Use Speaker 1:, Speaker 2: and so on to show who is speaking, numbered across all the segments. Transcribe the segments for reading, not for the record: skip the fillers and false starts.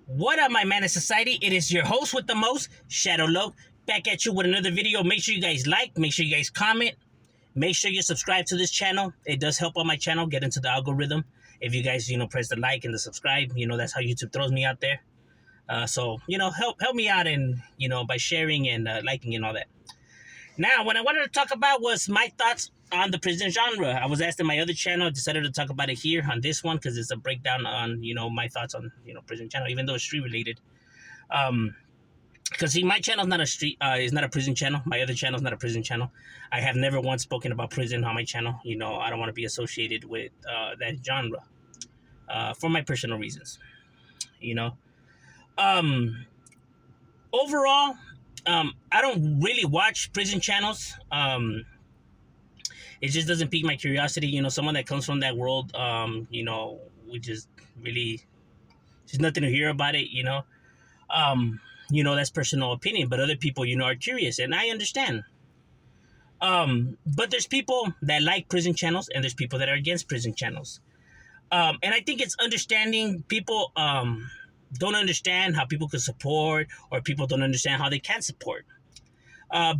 Speaker 1: What up, my man of society? It is your host with the most, Shadow Loke, back at you with another video. Make sure you guys like, make sure you guys comment, make sure you subscribe to this channel. It does help on my channel get into the algorithm. If you guys, press the like and the subscribe, that's how YouTube throws me out there. So help me out and by sharing and liking and all that. Now, what I wanted to talk about was my thoughts on the prison genre. I was asked in my other channel. I decided to talk about it here on this one because it's a breakdown on my thoughts on prison channel, even though it's street related. Because see, my channel is not a street, is not a prison channel. My other channel is not a prison channel. I have never once spoken about prison on my channel. I don't want to be associated with that genre for my personal reasons. You know, um, Overall, I don't really watch prison channels. It just doesn't pique my curiosity. Someone that comes from that world, we just really, there's nothing to hear about it. That's personal opinion, but other people, are curious, and I understand. But there's people that like prison channels, and there's people that are against prison channels. And I think it's understanding people don't understand how people can support, or people don't understand how they can support.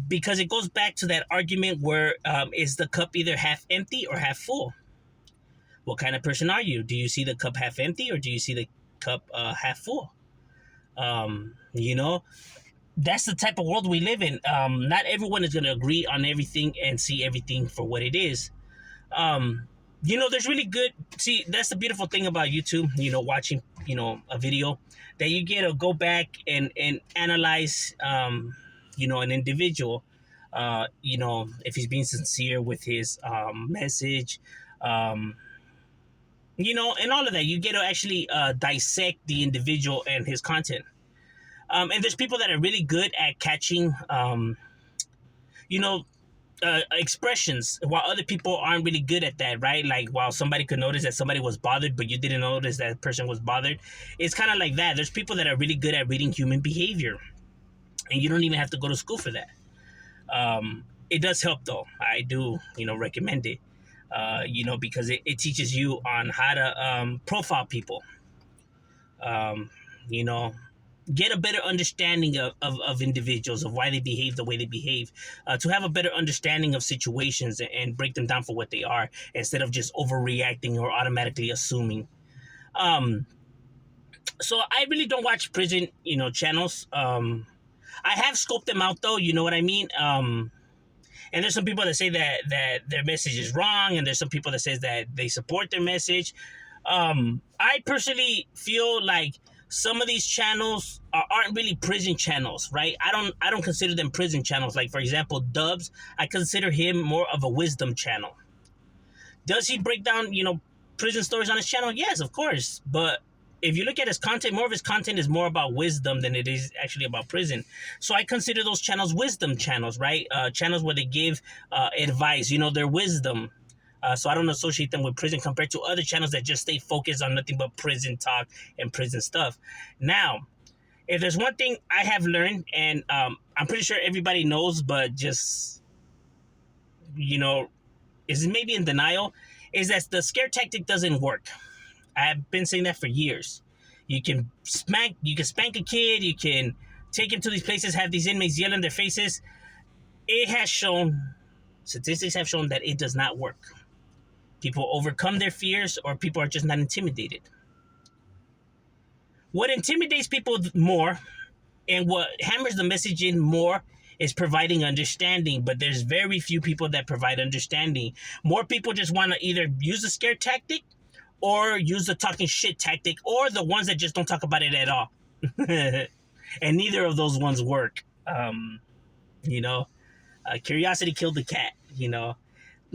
Speaker 1: Because it goes back to that argument where is the cup either half empty or half full? What kind of person are you? Do you see the cup half empty, or do you see the cup half full? You know, that's the type of world we live in. Not everyone is going to agree on everything and see everything for what it is. There's really good. See, that's the beautiful thing about YouTube. Watching a video that you get to go back and analyze. An individual. If he's being sincere with his message. And all of that, you get to actually dissect the individual and his content. And there's people that are really good at catching, expressions, while other people aren't really good at that, right? Like, while somebody could notice that somebody was bothered, but you didn't notice that person was bothered. It's kind of like that. There's people that are really good at reading human behavior, and you don't even have to go to school for that. It does help, though. I do, recommend it, because it teaches you on how to profile people. Um, you know, get a better understanding of individuals, of why they behave the way they behave, to have a better understanding of situations and break them down for what they are, instead of just overreacting or automatically assuming. Um, so I really don't watch prison, channels. I have scoped them out, though. You know what I mean? And there's some people that say that their message is wrong, and there's some people that says that they support their message. I personally feel like some of these channels aren't really prison channels, right? I don't consider them prison channels. Like, for example, Dubs, I consider him more of a wisdom channel. Does he break down, prison stories on his channel? Yes, of course. But if you look at his content, more of his content is more about wisdom than it is actually about prison. So I consider those channels wisdom channels, right? Channels where they give advice, their wisdom. So I don't associate them with prison compared to other channels that just stay focused on nothing but prison talk and prison stuff. Now, if there's one thing I have learned, and I'm pretty sure everybody knows, but just, is maybe in denial, is that the scare tactic doesn't work. I've been saying that for years. You can spank a kid, you can take him to these places, have these inmates yell in their faces. It has shown, statistics have shown that it does not work. People overcome their fears, or people are just not intimidated. What intimidates people more, and what hammers the message in more, is providing understanding. But there's very few people that provide understanding. More people just want to either use the scare tactic, or use the talking shit tactic, or the ones that just don't talk about it at all. And neither of those ones work. Curiosity killed the cat.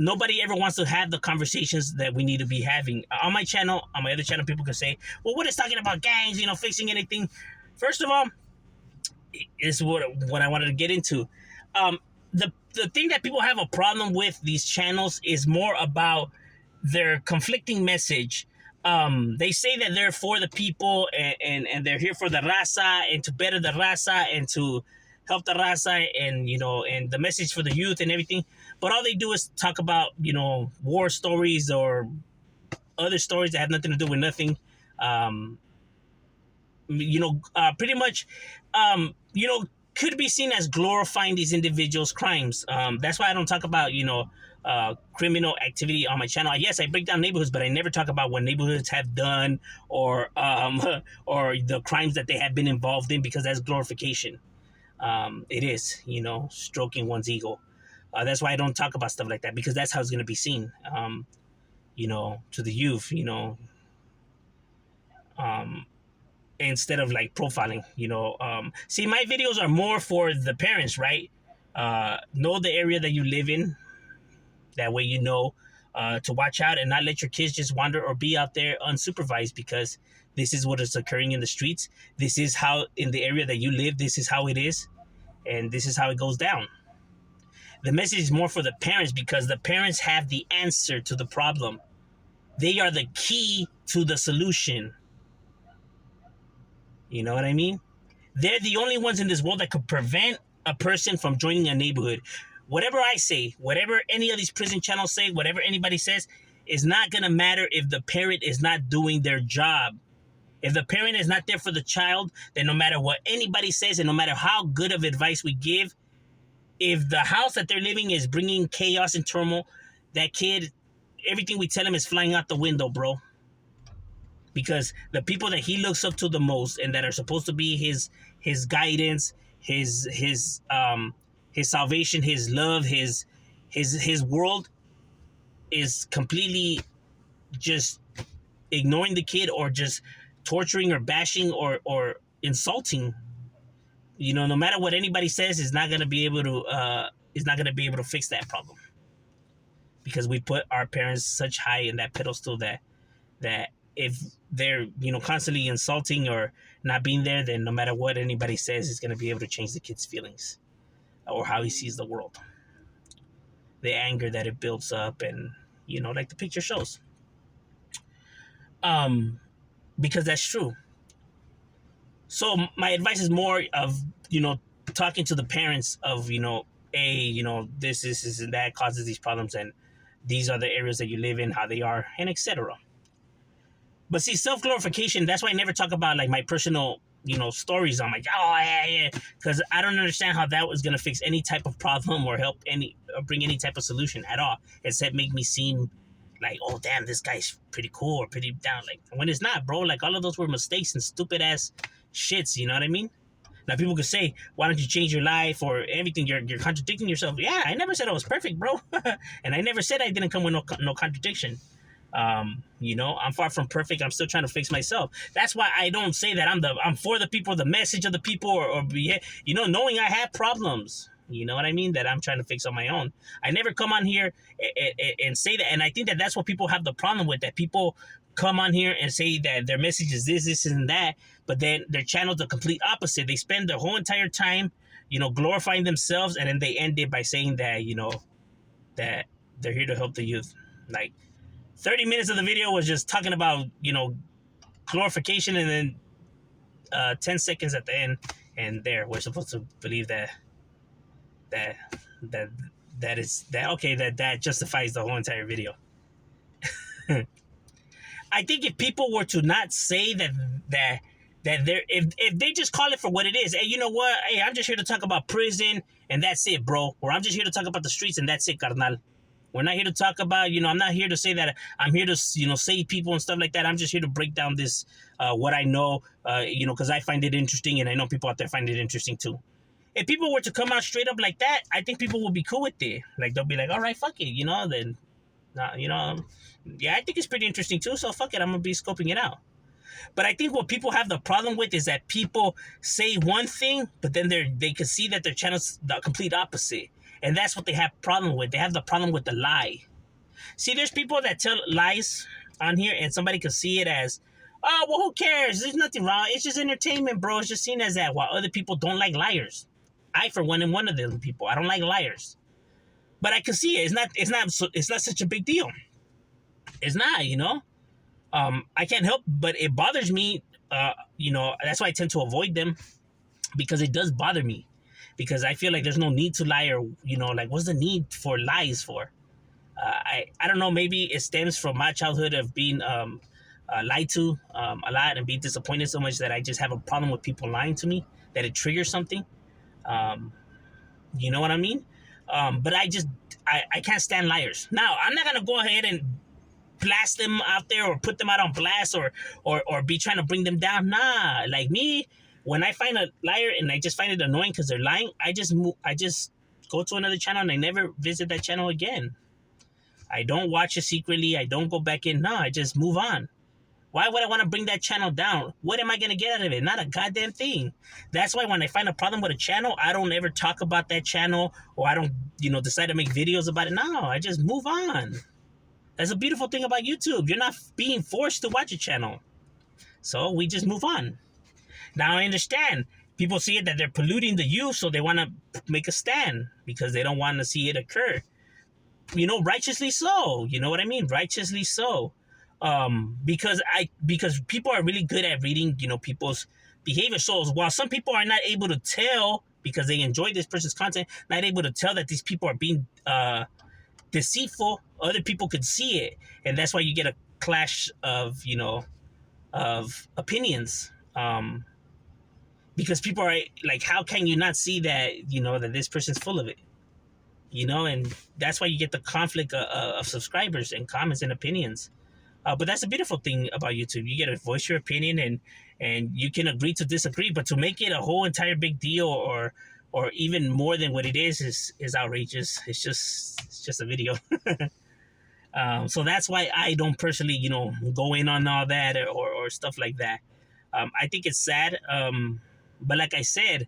Speaker 1: Nobody ever wants to have the conversations that we need to be having. On my channel, on my other channel, people can say, well, what is talking about gangs, fixing anything? First of all, is what I wanted to get into. The thing that people have a problem with these channels is more about their conflicting message. They say that they're for the people, and they're here for the raza, and to better the raza, and to help the raza, and and the message for the youth and everything. But all they do is talk about war stories or other stories that have nothing to do with nothing. pretty much, could be seen as glorifying these individuals' crimes. That's why I don't talk about, criminal activity on my channel. Yes, I break down neighborhoods, but I never talk about what neighborhoods have done or or the crimes that they have been involved in, because that's glorification. It is, stroking one's ego. That's why I don't talk about stuff like that, because that's how it's going to be seen, to the youth, um, instead of like profiling, see, my videos are more for the parents, right? Know the area that you live in. That way, to watch out and not let your kids just wander or be out there unsupervised, because this is what is occurring in the streets. This is how, in the area that you live, this is how it is. And this is how it goes down. The message is more for the parents, because the parents have the answer to the problem. They are the key to the solution. You know what I mean? They're the only ones in this world that could prevent a person from joining a neighborhood. Whatever I say, whatever any of these prison channels say, whatever anybody says, is not going to matter if the parent is not doing their job. If the parent is not there for the child, then no matter what anybody says and no matter how good of advice we give, if the house that they're living is bringing chaos and turmoil, that kid, everything we tell him is flying out the window, bro. Because the people that he looks up to the most and that are supposed to be his guidance, his salvation, his love, his world, is completely just ignoring the kid, or just torturing or bashing or insulting. No matter what anybody says, is not gonna be able to fix that problem, because we put our parents such high in that pedestal that if they're constantly insulting or not being there, then no matter what anybody says is gonna be able to change the kid's feelings or how he sees the world, the anger that it builds up, and like the picture shows. Because that's true. So my advice is more of talking to the parents of this and that causes these problems, and these are the areas that you live in, how they are, and etc. But see, self-glorification, that's why I never talk about like my personal stories. I'm like, oh yeah, because I don't understand how that was gonna fix any type of problem or help or bring any type of solution at all, except make me seem like, oh damn, this guy's pretty cool or pretty down. Like, when it's not, bro. Like, all of those were mistakes and stupid ass shits. You know what I mean? Now people could say, why don't you change your life or everything? You're contradicting yourself. Yeah, I never said I was perfect, bro. And I never said I didn't come with no contradiction. I'm far from perfect. I'm still trying to fix myself. That's why I don't say that I'm for the people, the message of the people, or knowing I have problems. You know what I mean? That I'm trying to fix on my own. I never come on here and say that. And I think that that's what people have the problem with, that people come on here and say that their message is this, and that, but then their channel's the complete opposite. They spend their whole entire time, glorifying themselves, and then they end it by saying that, that they're here to help the youth. Like, 30 minutes of the video was just talking about, glorification, and then 10 seconds at the end, and we're supposed to believe that justifies the whole entire video. I think if people were to not say that they're, if they just call it for what it is, hey, you know what? Hey, I'm just here to talk about prison and that's it, bro. Or I'm just here to talk about the streets and that's it, carnal. We're not here to talk about, I'm not here to say that I'm here to, save people and stuff like that. I'm just here to break down this, what I know, because I find it interesting, and I know people out there find it interesting too. If people were to come out straight up like that, I think people will be cool with it. Like, they'll be like, all right, fuck it, then, yeah, I think it's pretty interesting too, so fuck it, I'm going to be scoping it out. But I think what people have the problem with is that people say one thing, but then they can see that their channel's the complete opposite. And that's what they have problem with. They have the problem with the lie. See, there's people that tell lies on here, and somebody can see it as, oh, well, who cares? There's nothing wrong. It's just entertainment, bro. It's just seen as that, while other people don't like liars. I, for one, am one of them people. I don't like liars. But I can see it. It's not such a big deal. It's not, I can't help, but it bothers me. That's why I tend to avoid them, because it does bother me. Because I feel like there's no need to lie, or, like, what's the need for lies for? I don't know, maybe it stems from my childhood of being lied to a lot and be disappointed so much that I just have a problem with people lying to me, that it triggers something. Um, you know what I mean? But I can't stand liars. Now, I'm not going to go ahead and blast them out there or put them out on blast or be trying to bring them down. Nah, like me, when I find a liar and I just find it annoying because they're lying, I just go to another channel and I never visit that channel again. I don't watch it secretly. I don't go back in. No, I just move on. Why would I want to bring that channel down? What am I going to get out of it? Not a goddamn thing. That's why when I find a problem with a channel, I don't ever talk about that channel, or I don't, decide to make videos about it. No, I just move on. That's a beautiful thing about YouTube. You're not being forced to watch a channel. So we just move on. Now I understand. People see it that they're polluting the youth, so they want to make a stand because they don't want to see it occur. Righteously so. You know what I mean? Righteously so. Because people are really good at reading, people's behavior. So while some people are not able to tell because they enjoy this person's content, not able to tell that these people are being deceitful, other people could see it, and that's why you get a clash of opinions. Because people are like, how can you not see that that this person's full of it? And that's why you get the conflict of subscribers and comments and opinions. But that's a beautiful thing about YouTube. You get to voice your opinion, and you can agree to disagree. But to make it a whole entire big deal, or even more than what it is outrageous. It's just a video. So that's why I don't personally, go in on all that or stuff like that. I think it's sad. But like I said,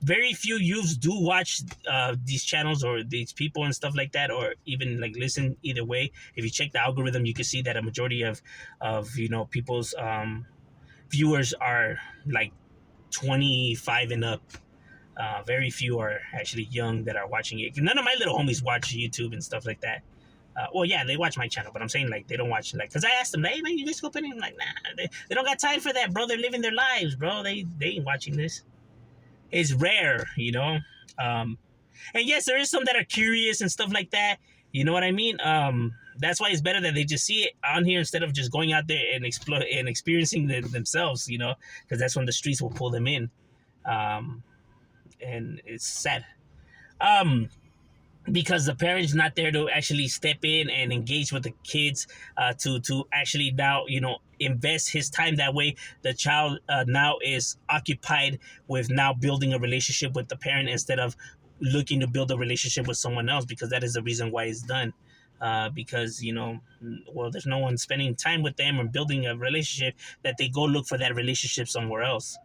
Speaker 1: very few youths do watch these channels or these people and stuff like that, or even like listen either way. If you check the algorithm, you can see that a majority of people's viewers are like 25 and up. Very few are actually young that are watching it. None of my little homies watch YouTube and stuff like that. Well, yeah, they watch my channel, but I'm saying like they don't watch because I asked them, hey man, you guys go put in? Like, nah, they don't got time for that, bro. They're living their lives, bro. They ain't watching this. It's rare. And yes, there is some that are curious and stuff like that. You know what I mean? That's why it's better that they just see it on here instead of just going out there and experiencing themselves. Because that's when the streets will pull them in. And it's sad. Because the parent's not there to actually step in and engage with the kids, to actually now invest his time. That way the child now is occupied with now building a relationship with the parent instead of looking to build a relationship with someone else, because that is the reason why it's done. Because there's no one spending time with them or building a relationship, that they go look for that relationship somewhere else.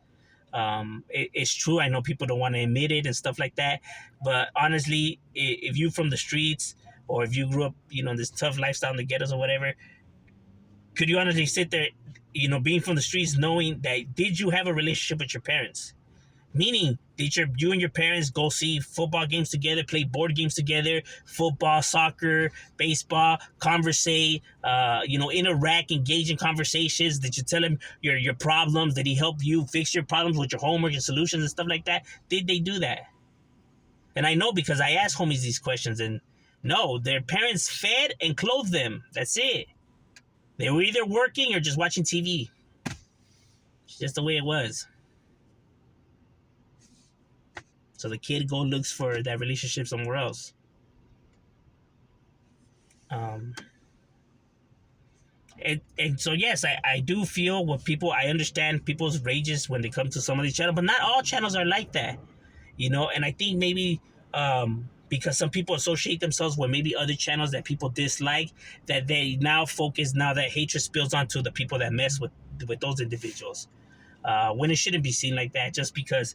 Speaker 1: It's true. I know people don't want to admit it and stuff like that, but honestly, if you from the streets, or if you grew up, this tough lifestyle in the ghettos or whatever, could you honestly sit there, being from the streets, knowing that did you have a relationship with your parents? Meaning, did you and your parents go see football games together, play board games together, football, soccer, baseball, conversate, interact, engage in conversations? Did you tell him your problems? Did he help you fix your problems with your homework and solutions and stuff like that? Did they do that? And I know because I asked homies these questions, and no, their parents fed and clothed them. That's it. They were either working or just watching TV. It's just the way it was. So the kid looks for that relationship somewhere else. And so yes, I do feel what people. I understand people's rages when they come to some of these channels, but not all channels are like that. And I think maybe because some people associate themselves with maybe other channels that people dislike, that they now focus, now that hatred spills onto the people that mess with those individuals. When it shouldn't be seen like that, just because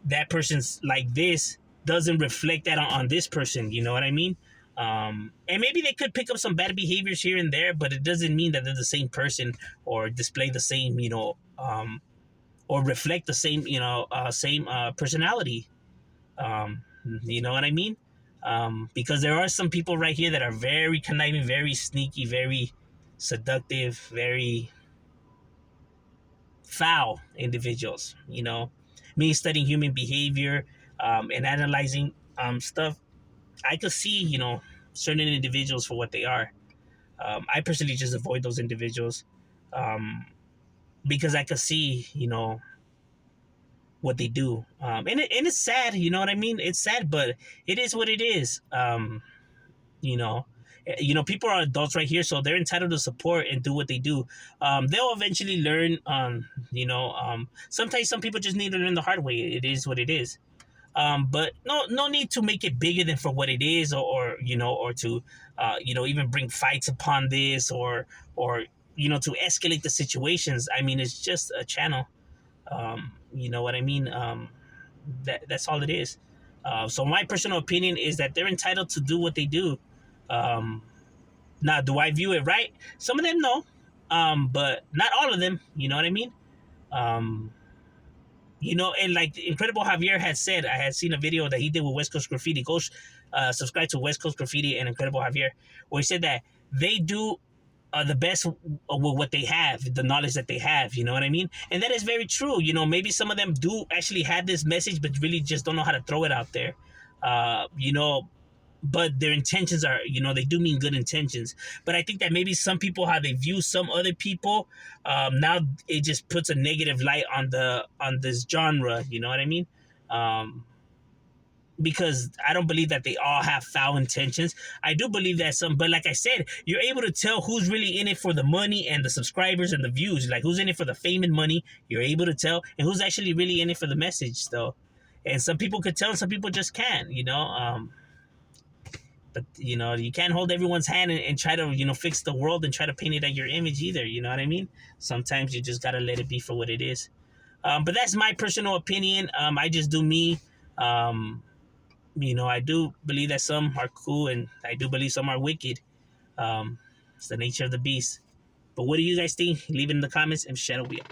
Speaker 1: that person's like this doesn't reflect that on this person. You know what I mean? And maybe they could pick up some bad behaviors here and there, but it doesn't mean that they're the same person or display the same, or reflect the same, same personality. You know what I mean? Because there are some people right here that are very conniving, very sneaky, very seductive, very foul individuals. Me studying human behavior, and analyzing stuff, I could see certain individuals for what they are. I personally just avoid those individuals. um, because I could see, what they do. And it's sad, you know what I mean? It's sad, but it is what it is. You know, people are adults right here, so they're entitled to support and do what they do. They'll eventually learn. Sometimes some people just need to learn the hard way. It is what it is. But no need to make it bigger than for what it is, or to, even bring fights upon this, or to escalate the situations. I mean, it's just a channel. You know what I mean? That's all it is. So my personal opinion is that they're entitled to do what they do. Um, Now, do I view it right? Some of them, no, but not all of them. You know what I mean? Um, and like Incredible Javier had said, I had seen a video that he did with West Coast Graffiti. Go subscribe to West Coast Graffiti and Incredible Javier, where he said that they do the best with what they have, the knowledge that they have. You know what I mean? And that is very true. Maybe some of them do actually have this message, but really just don't know how to throw it out there. Uh, you know, but their intentions are, they do mean good intentions. But I think that maybe some people, how they view some other people, now it just puts a negative light on this genre. You know what I mean? Um, because I don't believe that they all have foul intentions. I do believe that some, but like I said, you're able to tell who's really in it for the money and the subscribers and the views. Like who's in it for the fame and money, you're able to tell, and who's actually really in it for the message, though. And some people could tell, and some people just can't. But you can't hold everyone's hand and try to fix the world and try to paint it at your image either. You know what I mean? Sometimes you just gotta let it be for what it is. But that's my personal opinion. I just do me. Um, I do believe that some are cool, and I do believe some are wicked. It's the nature of the beast. But what do you guys think? Leave it in the comments and share it.